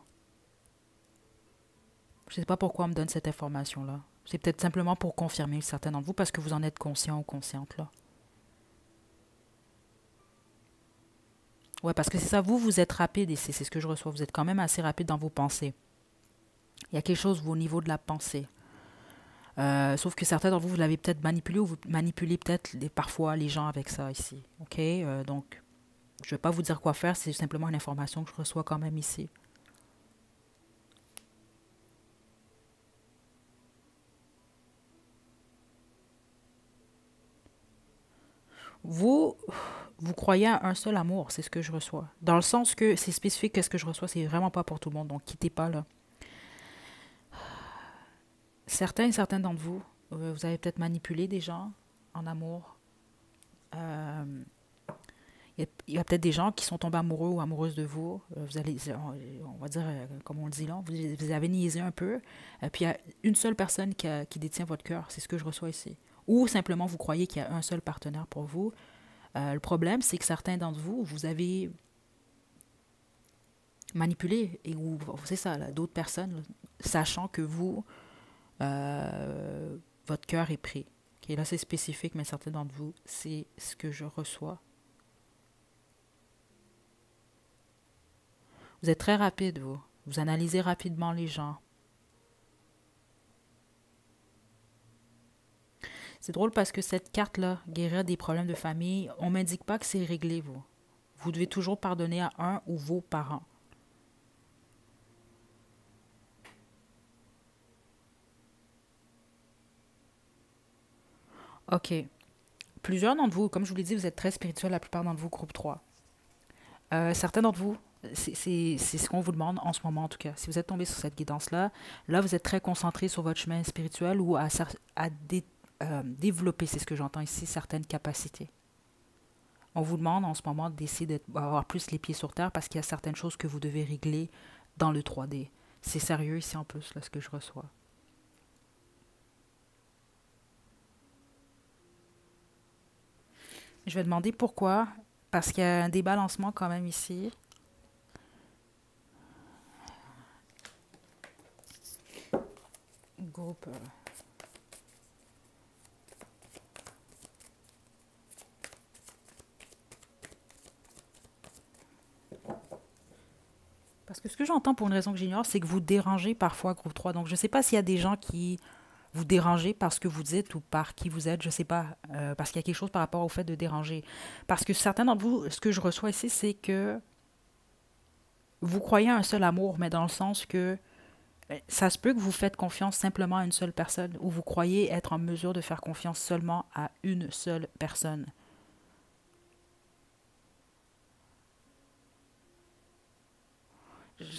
Je ne sais pas pourquoi on me donne cette information-là. C'est peut-être simplement pour confirmer certains d'entre vous parce que vous en êtes conscient ou consciente, là. Ouais, parce que c'est ça, vous êtes rapide et c'est ce que je reçois. Vous êtes quand même assez rapide dans vos pensées. Il y a quelque chose au niveau de la pensée. Sauf que certains d'entre vous, vous l'avez peut-être manipulé ou vous manipulez peut-être parfois les gens avec ça ici. OK? Donc, je ne vais pas vous dire quoi faire, c'est simplement une information que je reçois quand même ici. Vous, vous croyez à un seul amour, c'est ce que je reçois. Dans le sens que c'est spécifique que ce que je reçois, c'est vraiment pas pour tout le monde, donc quittez pas là. Certains d'entre vous, vous avez peut-être manipulé des gens en amour. Euh, il y a peut-être des gens qui sont tombés amoureux ou amoureuses de vous. Vous allez, on va dire, comme on le dit là, vous avez niaisé un peu. Puis il y a une seule personne qui détient votre cœur, c'est ce que je reçois ici. Ou simplement vous croyez qu'il y a un seul partenaire pour vous. Le problème, c'est que certains d'entre vous, vous avez manipulé, et ou c'est ça, d'autres personnes, là, sachant que vous, euh, votre cœur est pris. Okay, là, c'est spécifique, mais certains d'entre vous, c'est ce que je reçois. Vous êtes très rapide, vous. Vous analysez rapidement les gens. C'est drôle parce que cette carte-là, guérir des problèmes de famille, on ne m'indique pas que c'est réglé, vous. Vous devez toujours pardonner à un ou vos parents. OK. Plusieurs d'entre vous, comme je vous l'ai dit, vous êtes très spirituels, la plupart d'entre vous, groupe 3. Certains d'entre vous, c'est ce qu'on vous demande en ce moment en tout cas. Si vous êtes tombé sur cette guidance-là, là, vous êtes très concentré sur votre chemin spirituel ou à développer, c'est ce que j'entends ici, certaines capacités. On vous demande en ce moment d'essayer d'avoir plus les pieds sur terre parce qu'il y a certaines choses que vous devez régler dans le 3D. C'est sérieux ici en plus, là, ce que je reçois. Je vais demander pourquoi, parce qu'il y a un débalancement quand même ici. Groupe. Parce que ce que j'entends pour une raison que j'ignore, c'est que vous dérangez parfois groupe 3. Donc je ne sais pas s'il y a des gens qui vous dérangez par ce que vous dites ou par qui vous êtes, je ne sais pas. Parce qu'il y a quelque chose par rapport au fait de déranger. Parce que certains d'entre vous, ce que je reçois ici, c'est que vous croyez à un seul amour, mais dans le sens que ça se peut que vous faites confiance simplement à une seule personne ou vous croyez être en mesure de faire confiance seulement à une seule personne.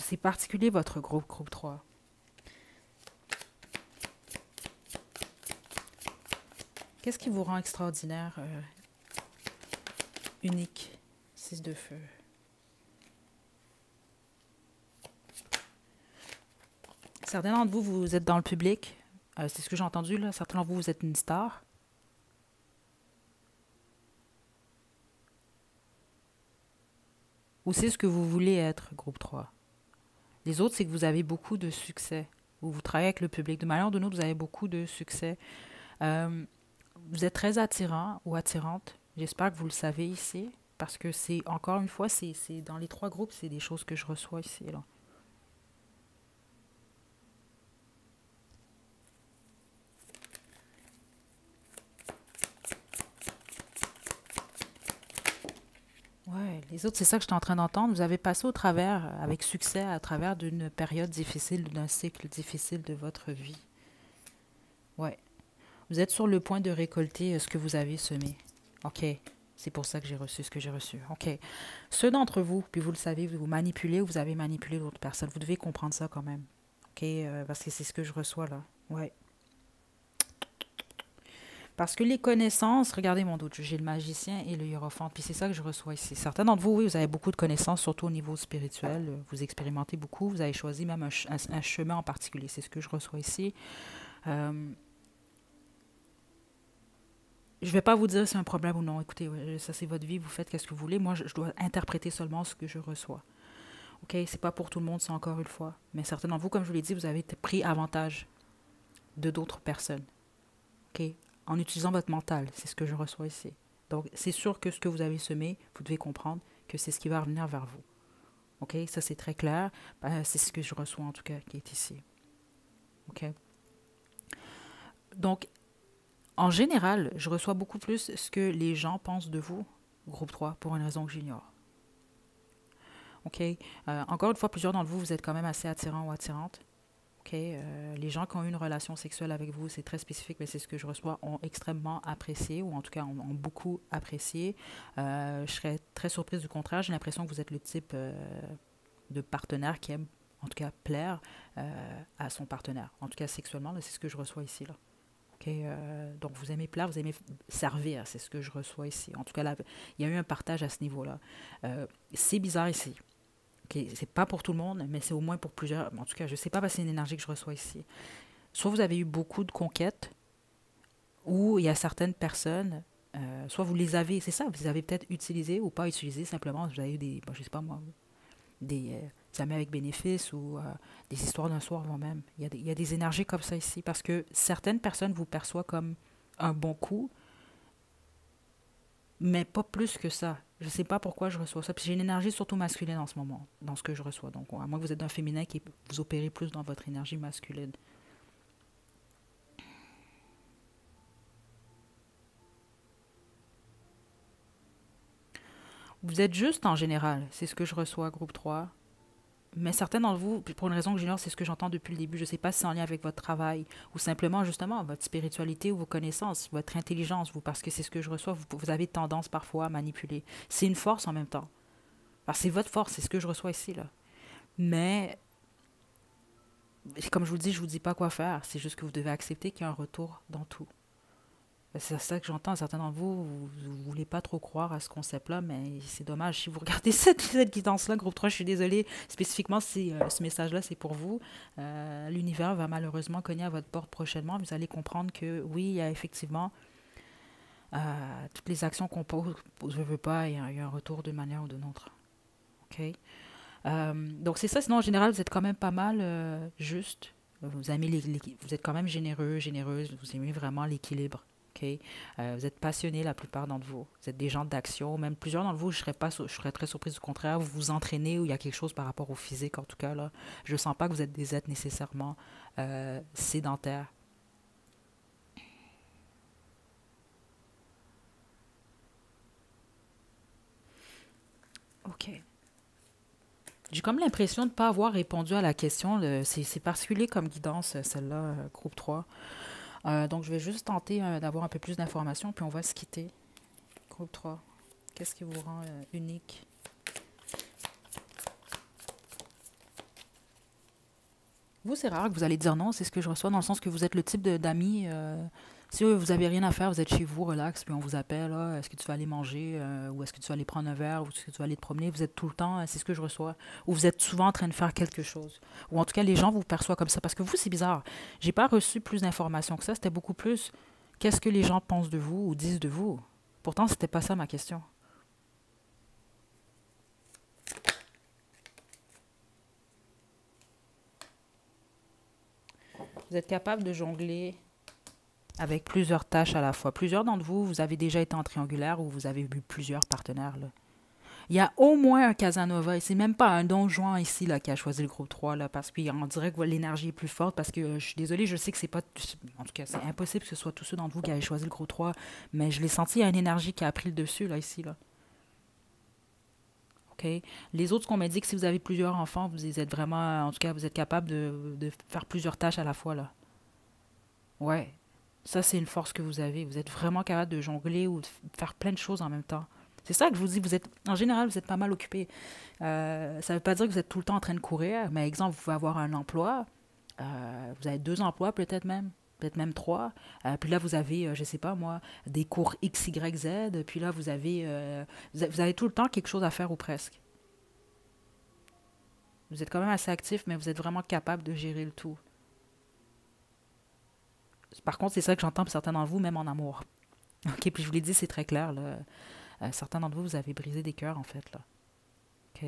C'est particulier votre groupe 3. Qu'est-ce qui vous rend extraordinaire, unique? 6 de feu. Certains d'entre vous, vous êtes dans le public. C'est ce que j'ai entendu, là. Certains d'entre vous, vous êtes une star. Ou c'est ce que vous voulez être, groupe 3. Les autres, c'est que vous avez beaucoup de succès. Ou vous travaillez avec le public. De manière ou d'une autre, vous avez beaucoup de succès. Euh, Vous êtes très attirant ou attirante. J'espère que vous le savez ici. Parce que c'est, encore une fois, c'est dans les 3 groupes, c'est des choses que je reçois ici, là. Ouais, les autres, c'est ça que j'étais en train d'entendre. Vous avez passé au travers, avec succès, à travers d'une période difficile, d'un cycle difficile de votre vie. Ouais. Vous êtes sur le point de récolter ce que vous avez semé. OK. C'est pour ça que j'ai reçu ce que j'ai reçu. OK. Ceux d'entre vous, puis vous le savez, vous manipulez ou vous avez manipulé l'autre personne. Vous devez comprendre ça quand même. OK? Parce que c'est ce que je reçois là. Ouais. Parce que les connaissances, regardez mon dos, j'ai le magicien et le hiérophante, puis c'est ça que je reçois ici. Certains d'entre vous, oui, vous avez beaucoup de connaissances, surtout au niveau spirituel. Vous expérimentez beaucoup, vous avez choisi même un chemin en particulier. C'est ce que je reçois ici. Euh, je ne vais pas vous dire si c'est un problème ou non. Écoutez, ouais, ça c'est votre vie, vous faites ce que vous voulez. Moi, je dois interpréter seulement ce que je reçois. OK? C'est pas pour tout le monde, c'est encore une fois. Mais certains d'entre vous, comme je vous l'ai dit, vous avez pris avantage de d'autres personnes. OK? En utilisant votre mental, c'est ce que je reçois ici. Donc, c'est sûr que ce que vous avez semé, vous devez comprendre que c'est ce qui va revenir vers vous. OK? Ça, c'est très clair. C'est ce que je reçois, en tout cas, qui est ici. OK? Donc, en général, je reçois beaucoup plus ce que les gens pensent de vous, groupe 3, pour une raison que j'ignore. OK? Encore une fois, plusieurs d'entre vous, vous êtes quand même assez attirants ou attirantes. OK? Les gens qui ont eu une relation sexuelle avec vous, c'est très spécifique, mais c'est ce que je reçois, ont extrêmement apprécié, ou en tout cas ont beaucoup apprécié. Je serais très surprise du contraire. J'ai l'impression que vous êtes le type de partenaire qui aime, en tout cas, plaire à son partenaire. En tout cas, sexuellement, c'est ce que je reçois ici, là. OK? Donc, vous aimez plaire, vous aimez servir, c'est ce que je reçois ici. En tout cas, là, il y a eu un partage à ce niveau-là. C'est bizarre ici. Okay, c'est pas pour tout le monde, mais c'est au moins pour plusieurs. En tout cas, je sais pas parce que c'est une énergie que je reçois ici. Soit vous avez eu beaucoup de conquêtes, ou il y a certaines personnes, soit vous les avez, c'est ça, vous les avez peut-être utilisées ou pas utilisées, simplement, vous avez eu des, bon, je sais pas moi, des amis avec bénéfice ou des histoires d'un soir vous-même. Il y a des énergies comme ça ici, parce que certaines personnes vous perçoivent comme un bon coup, mais pas plus que ça. Je ne sais pas pourquoi je reçois ça. Puis j'ai une énergie surtout masculine en ce moment, dans ce que je reçois. Donc, à moins que vous êtes un féminin qui vous opérez plus dans votre énergie masculine. Vous êtes juste en général, c'est ce que je reçois, groupe 3. Mais certains d'entre vous, puis pour une raison que j'ignore, c'est ce que j'entends depuis le début. Je ne sais pas si c'est en lien avec votre travail ou simplement, justement, votre spiritualité ou vos connaissances, votre intelligence, vous, parce que c'est ce que je reçois. Vous avez tendance parfois à manipuler. C'est une force en même temps. Parce que c'est votre force, c'est ce que je reçois ici, là. Mais comme je vous dis pas quoi faire. C'est juste que vous devez accepter qu'il y a un retour dans tout. C'est ça que j'entends. Certains d'entre vous, vous ne voulez pas trop croire à ce concept-là, mais c'est dommage. Si vous regardez cette guidance-là, groupe 3, je suis désolée. Spécifiquement, ce message-là, c'est pour vous. L'univers va malheureusement cogner à votre porte prochainement. Vous allez comprendre que oui, il y a effectivement toutes les actions qu'on pose, je ne veux pas, il y a un retour d'une manière ou d'une autre. OK? Donc c'est ça. Sinon, en général, vous êtes quand même pas mal juste. Vous aimez vous êtes quand même généreux, généreuse. Vous aimez vraiment l'équilibre. OK? Vous êtes passionnés, la plupart d'entre vous. Vous êtes des gens d'action. Même plusieurs d'entre vous, je serais très surprise du contraire. Vous vous entraînez ou il y a quelque chose par rapport au physique, en tout cas. Là. Je ne sens pas que vous êtes des êtres nécessairement sédentaires. OK. J'ai comme l'impression de ne pas avoir répondu à la question. C'est particulier comme guidance, celle-là, groupe 3. Donc, je vais juste tenter d'avoir un peu plus d'informations, puis on va se quitter. Groupe 3. Qu'est-ce qui vous rend unique? Vous, c'est rare que vous allez dire non, c'est ce que je reçois, dans le sens que vous êtes le type d'amis Si vous avez rien à faire, vous êtes chez vous, relax, puis on vous appelle, là, est-ce que tu vas aller manger, ou est-ce que tu vas aller prendre un verre, ou est-ce que tu vas aller te promener, vous êtes tout le temps, c'est ce que je reçois. Ou vous êtes souvent en train de faire quelque chose. Ou en tout cas, les gens vous perçoivent comme ça. Parce que vous, c'est bizarre. J'ai pas reçu plus d'informations que ça. C'était beaucoup plus qu'est-ce que les gens pensent de vous ou disent de vous. Pourtant, c'était pas ça ma question. Vous êtes capable de jongler avec plusieurs tâches à la fois. Plusieurs d'entre vous, vous avez déjà été en triangulaire ou vous avez eu plusieurs partenaires, là. Il y a au moins un Casanova, et c'est même pas un Don Juan ici là, qui a choisi le groupe 3 là, parce qu'on dirait que l'énergie est plus forte, parce que je suis désolée, je sais que c'est pas... En tout cas, c'est impossible que ce soit tous ceux d'entre vous qui avaient choisi le groupe 3, mais je l'ai senti, il y a une énergie qui a pris le dessus, là, ici, là. OK? Les autres, ce qu'on m'a dit, que si vous avez plusieurs enfants, vous êtes vraiment... En tout cas, vous êtes capable de faire plusieurs tâches à la fois, là. Ouais. Ça, c'est une force que vous avez. Vous êtes vraiment capable de jongler ou de faire plein de choses en même temps. C'est ça que je vous dis, vous êtes, en général, vous êtes pas mal occupé. Ça ne veut pas dire que vous êtes tout le temps en train de courir, mais exemple, vous pouvez avoir un emploi, vous avez deux emplois peut-être même trois. Puis là, vous avez, je sais pas moi, des cours X, Y, Z. Puis là, vous avez tout le temps quelque chose à faire ou presque. Vous êtes quand même assez actif, mais vous êtes vraiment capable de gérer le tout. Par contre, c'est ça que j'entends pour certains d'entre vous, même en amour. OK, puis je vous l'ai dit, c'est très clair, là. Certains d'entre vous, vous avez brisé des cœurs, en fait, là. OK?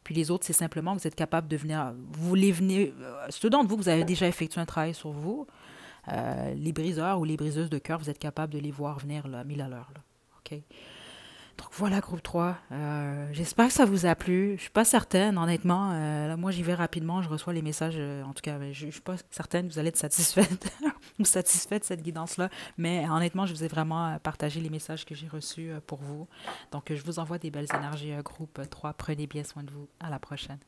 Puis les autres, c'est simplement que vous êtes capable de venir... Vous voulez venir... ceux d'entre vous, vous avez déjà effectué un travail sur vous. Les briseurs ou les briseuses de cœur, vous êtes capable de les voir venir, là, 1000 à l'heure, là. OK? Donc voilà, groupe 3. J'espère que ça vous a plu. Je suis pas certaine, honnêtement. Là, moi, j'y vais rapidement. Je reçois les messages. En tout cas, je suis pas certaine que vous allez être satisfaite ou satisfait de cette guidance-là. Mais honnêtement, je vous ai vraiment partagé les messages que j'ai reçus pour vous. Donc, je vous envoie des belles énergies, groupe 3. Prenez bien soin de vous. À la prochaine.